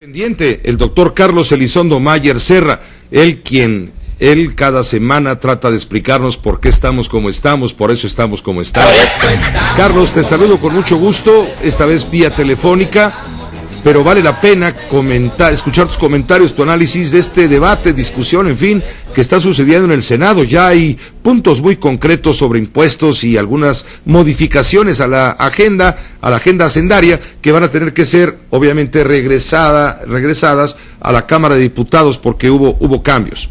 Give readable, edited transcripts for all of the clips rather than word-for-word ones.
Pendiente, el doctor Carlos Elizondo Mayer Serra, él cada semana trata de explicarnos por qué estamos como estamos, por eso estamos como estamos. Carlos, te saludo con mucho gusto, esta vez vía telefónica, pero vale la pena escuchar tus comentarios, tu análisis de este debate, discusión, en fin, que está sucediendo en el Senado. Ya hay puntos muy concretos sobre impuestos y algunas modificaciones a la agenda hacendaria que van a tener que ser, obviamente, regresadas a la Cámara de Diputados porque hubo cambios.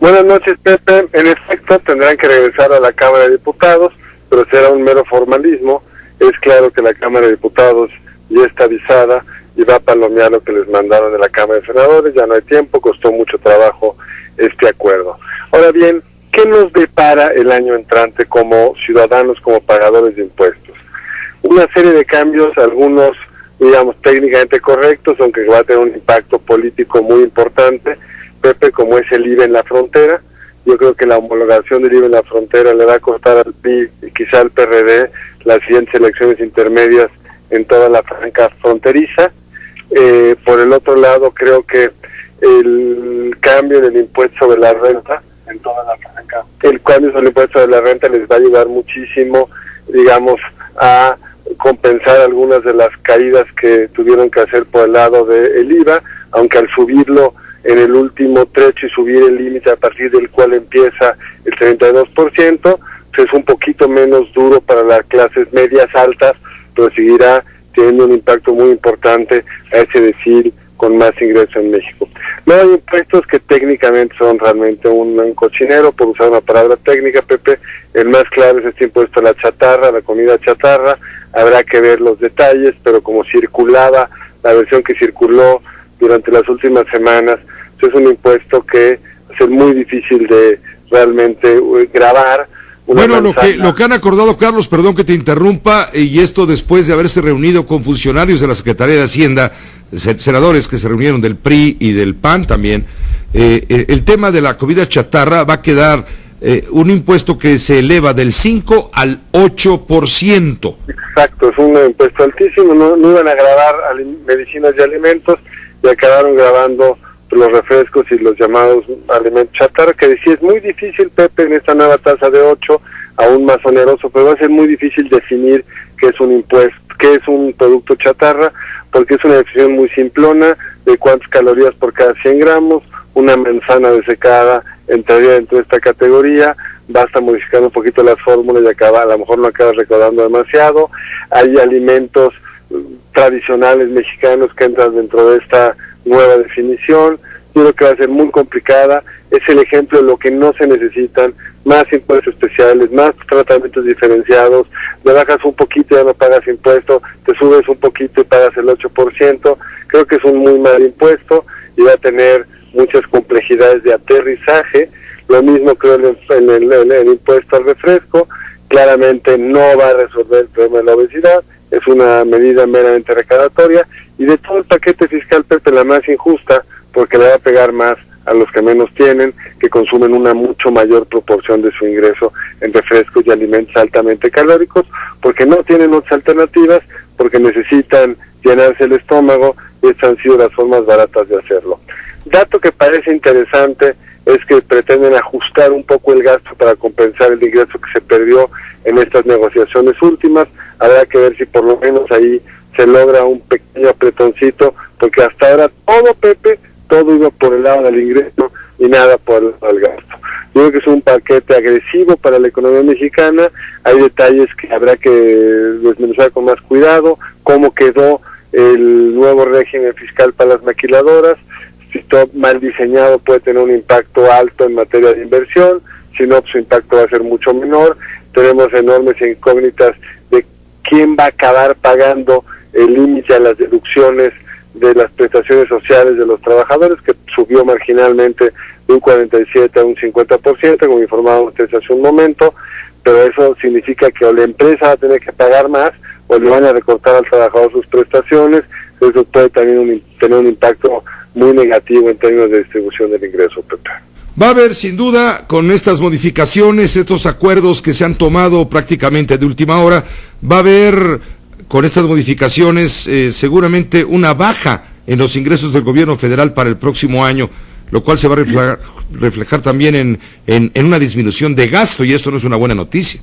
Buenas noches, Pepe. En efecto, tendrán que regresar a la Cámara de Diputados, pero será un mero formalismo. Es claro que la Cámara de Diputados ya está avisada y va a palomear lo que les mandaron de la Cámara de Senadores. Ya no hay tiempo, costó mucho trabajo este acuerdo. Ahora bien, ¿qué nos depara el año entrante como ciudadanos, como pagadores de impuestos? Una serie de cambios, algunos, digamos, técnicamente correctos, aunque va a tener un impacto político muy importante, Pepe, como es el IVA en la frontera. Yo creo que la homologación del IVA en la frontera le va a costar al PRI y quizá al PRD las siguientes elecciones intermedias en toda la franja fronteriza. Por el otro lado, creo que el cambio del impuesto sobre la renta en toda la franja, el cambio sobre el impuesto sobre la renta les va a ayudar muchísimo, digamos, a compensar algunas de las caídas que tuvieron que hacer por el lado del IVA, aunque al subirlo en el último trecho y subir el límite a partir del cual empieza el 32%, pues es un poquito menos duro para las clases medias altas, pero seguirá teniendo un impacto muy importante a ese decir con más ingresos en México. Luego hay impuestos que técnicamente son realmente un cochinero, por usar una palabra técnica, Pepe. El más claro es este impuesto a la chatarra, a la comida chatarra. Habrá que ver los detalles, pero como circulaba, la versión que circuló durante las últimas semanas, es un impuesto que va a ser muy difícil de realmente grabar. Bueno, lo que han acordado, Carlos, perdón que te interrumpa, y esto después de haberse reunido con funcionarios de la Secretaría de Hacienda, senadores que se reunieron del PRI y del PAN también, el tema de la comida chatarra va a quedar un impuesto que se eleva del 5 al 8%. Exacto, es un impuesto altísimo, no iban a grabar medicinas y alimentos, y acabaron grabando los refrescos y los llamados alimentos chatarra, que decía es muy difícil, Pepe, en esta nueva tasa de 8, aún más oneroso, pero va a ser muy difícil definir qué es un impuesto, qué es un producto chatarra, porque es una definición muy simplona de cuántas calorías por cada 100 gramos, una manzana desecada entraría dentro de esta categoría, basta modificar un poquito las fórmulas y a lo mejor no acabas recordando demasiado. Hay alimentos tradicionales mexicanos que entran dentro de esta nueva definición. Yo creo que va a ser muy complicada. Es el ejemplo de lo que no se necesitan: más impuestos especiales, más tratamientos diferenciados. Le bajas un poquito y ya no pagas impuesto, te subes un poquito y pagas el 8%. Creo que es un muy mal impuesto y va a tener muchas complejidades de aterrizaje. Lo mismo creo en el impuesto al refresco. Claramente no va a resolver el problema de la obesidad, es una medida meramente recaudatoria, y de todo el paquete fiscal, Pepe, la más injusta, porque le va a pegar más a los que menos tienen, que consumen una mucho mayor proporción de su ingreso en refrescos y alimentos altamente calóricos, porque no tienen otras alternativas, porque necesitan llenarse el estómago, y estas han sido las formas baratas de hacerlo. Dato que parece interesante es que pretenden ajustar un poco el gasto para compensar el ingreso que se perdió en estas negociaciones últimas. Habrá que ver si por lo menos ahí se logra un pequeño apretoncito, porque hasta ahora todo, Pepe, todo iba por el lado del ingreso y nada por el lado del gasto. Yo creo que es un paquete agresivo para la economía mexicana. Hay detalles que habrá que desmenuzar con más cuidado: cómo quedó el nuevo régimen fiscal para las maquiladoras. Si todo mal diseñado puede tener un impacto alto en materia de inversión, si no, su impacto va a ser mucho menor. Tenemos enormes incógnitas de quién va a acabar pagando el límite a las deducciones de las prestaciones sociales de los trabajadores, que subió marginalmente de un 47 a un 50%, como informábamos ustedes hace un momento, pero eso significa que o la empresa va a tener que pagar más, o le van a recortar al trabajador sus prestaciones. Eso puede también tener un impacto muy negativo en términos de distribución del ingreso, Pepe. Va a haber, sin duda, con estas modificaciones, estos acuerdos que se han tomado prácticamente de última hora, va a haber, con estas modificaciones, seguramente una baja en los ingresos del gobierno federal para el próximo año, lo cual se va a reflejar también en una disminución de gasto, y esto no es una buena noticia.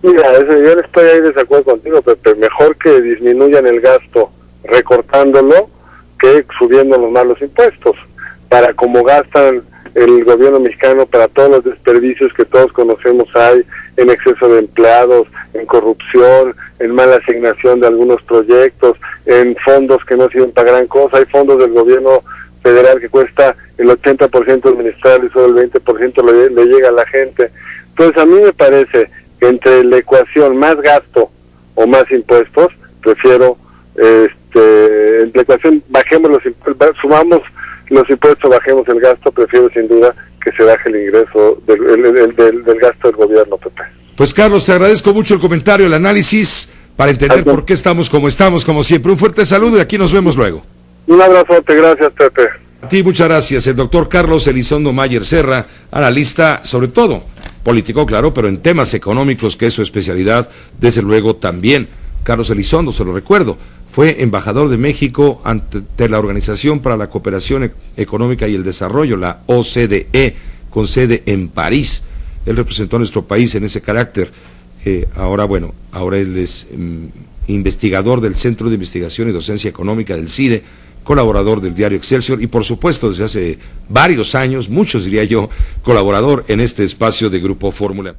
Mira, yo estoy ahí de desacuerdo contigo, Pepe. Mejor que disminuyan el gasto recortándolo que subiendo los malos impuestos. Para como gastan el gobierno mexicano para todos los desperdicios que todos conocemos hay, en exceso de empleados, en corrupción, en mala asignación de algunos proyectos, en fondos que no sirven para gran cosa. Hay fondos del gobierno federal que cuesta el 80% administrar y solo el 20% le llega a la gente. Entonces a mí me parece que entre la ecuación más gasto o más impuestos, prefiero en la ecuación bajemos sumamos los impuestos, bajemos el gasto, prefiero sin duda que se baje el ingreso del gasto del gobierno, Pepe. Pues Carlos, te agradezco mucho el comentario, el análisis, para entender por qué estamos, como siempre. Un fuerte saludo y aquí nos vemos luego. Un abrazote, gracias, Pepe. A ti muchas gracias, el doctor Carlos Elizondo Mayer Serra, analista, sobre todo político, claro, pero en temas económicos, que es su especialidad, desde luego también. Carlos Elizondo, se lo recuerdo, fue embajador de México ante la Organización para la Cooperación Económica y el Desarrollo, la OCDE, con sede en París. Él representó a nuestro país en ese carácter. Ahora él es investigador del Centro de Investigación y Docencia Económica del CIDE, colaborador del diario Excelsior y, por supuesto, desde hace varios años, muchos diría yo, colaborador en este espacio de Grupo Fórmula.